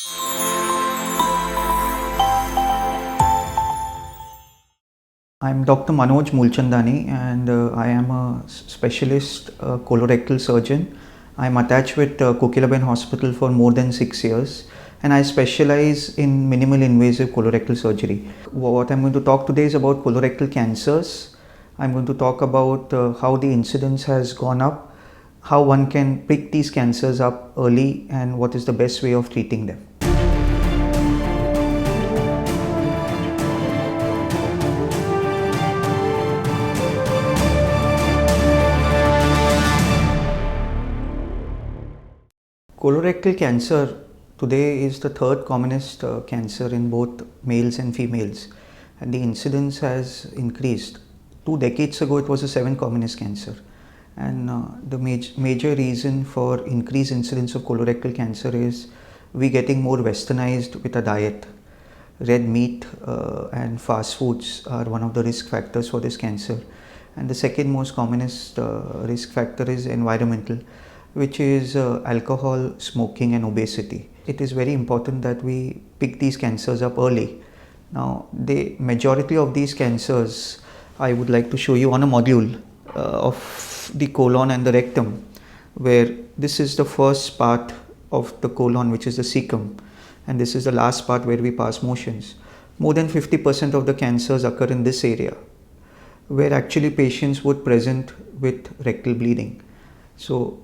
I'm Dr. Manoj Mulchandani and I am a specialist colorectal surgeon. I'm attached with Kokilaben Hospital for more than 6 years and I specialize in minimal invasive colorectal surgery. What I'm going to talk today is about colorectal cancers. I'm going to talk about how the incidence has gone up, how one can pick these cancers up early and what is the best way of treating them. Colorectal cancer today is the third commonest cancer in both males and females, and the incidence has increased. 2 decades ago, it was the seventh commonest cancer, and the major reason for increased incidence of colorectal cancer is we getting more westernized with a diet. Red meat and fast foods are one of the risk factors for this cancer, and the second most commonest risk factor is environmental, which is alcohol, smoking and obesity. It is very important that we pick these cancers up early. Now, the majority of these cancers I would like to show you on a module of the colon and the rectum, where this is the first part of the colon, which is the cecum, and this is the last part where we pass motions. More than 50% of the cancers occur in this area, where actually patients would present with rectal bleeding. So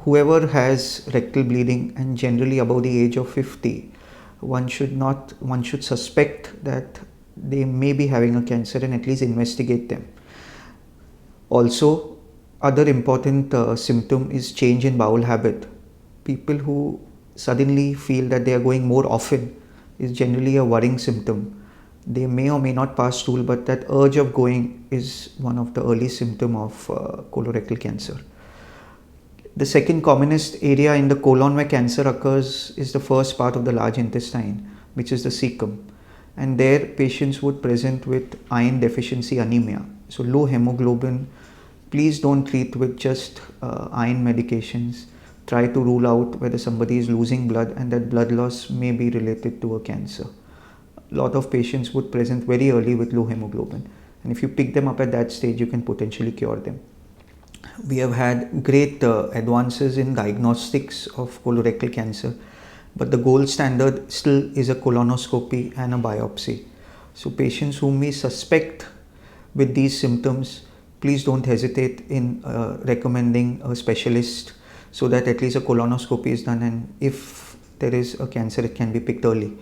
whoever has rectal bleeding and generally above the age of 50, one should suspect that they may be having a cancer and at least investigate them. Also, other important symptom is change in bowel habit. People who suddenly feel that they are going more often is generally a worrying symptom. They may or may not pass stool, but that urge of going is one of the early symptoms of colorectal cancer. The second commonest area in the colon where cancer occurs is the first part of the large intestine, which is the cecum. And there patients would present with iron deficiency anemia. So low hemoglobin, please don't treat with just iron medications. Try to rule out whether somebody is losing blood and that blood loss may be related to a cancer. A lot of patients would present very early with low hemoglobin. And if you pick them up at that stage, you can potentially cure them. We have had great advances in diagnostics of colorectal cancer, but the gold standard still is a colonoscopy and a biopsy. So patients whom we suspect with these symptoms, please don't hesitate in recommending a specialist so that at least a colonoscopy is done, and if there is a cancer, it can be picked early.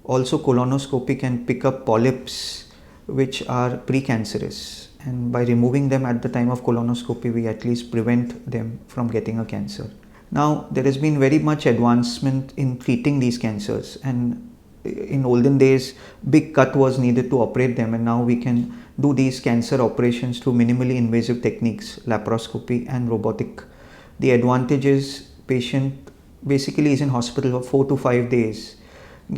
Also, colonoscopy can pick up polyps which are precancerous. And by removing them at the time of colonoscopy, we at least prevent them from getting a cancer. Now, there has been very much advancement in treating these cancers, and in olden days, big cut was needed to operate them, and now we can do these cancer operations through minimally invasive techniques, laparoscopy and robotic. The advantage is patient basically is in hospital for 4 to 5 days,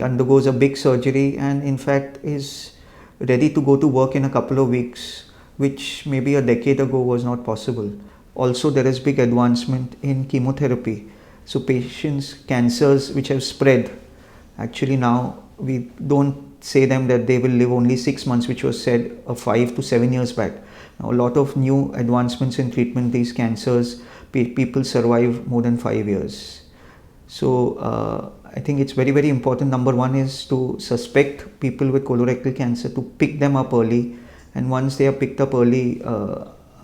undergoes a big surgery, and in fact is ready to go to work in a couple of weeks, which maybe a decade ago was not possible. Also, there is big advancement in chemotherapy. So patients' cancers which have spread, actually now we don't say them that they will live only 6 months, which was said 5 to 7 years back. Now, a lot of new advancements in treatment, these cancers, people survive more than 5 years. So I think it's very, very important. Number one is to suspect people with colorectal cancer, to pick them up early. And once they are picked up early,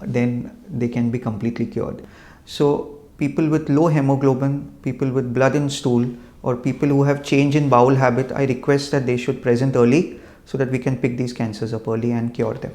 then they can be completely cured. So people with low hemoglobin, people with blood in stool, or people who have change in bowel habit, I request that they should present early so that we can pick these cancers up early and cure them.